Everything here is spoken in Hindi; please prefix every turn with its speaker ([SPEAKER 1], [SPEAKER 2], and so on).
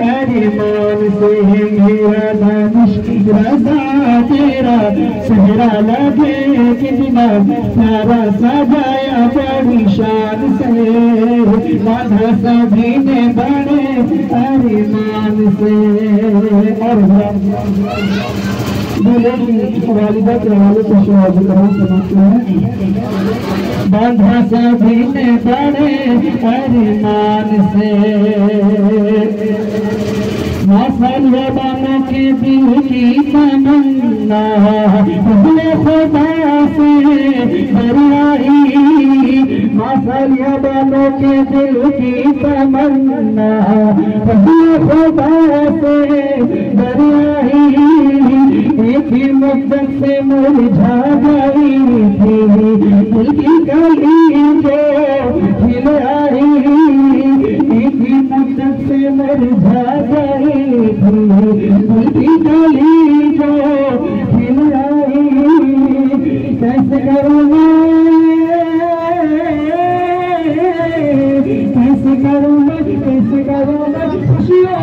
[SPEAKER 1] अरमान से मेरा दानिश रजा तेरा सहरा लगे कितना प्यारा सजाया बड़ी शान से बांधा सभी ने बड़े अरमान से। और बोले कि वालिदा के हवाले से शेर समझते हैं। बांधा सभी ने बड़े अरमान से मौसम बानों के दिल की तमन्ना खुदा से दरियाई मौसम बानों के दिल की तमन्ना खुदा से दरियाई एक ही मुद्दत से मुरझा गई थी दिल की कली जो खिल आई एक ही मुद्दत से मुरझा गई थी दिल की कली जो खिल आई। कैसे करूँ मैं कैसे करूँ मैं खुशियों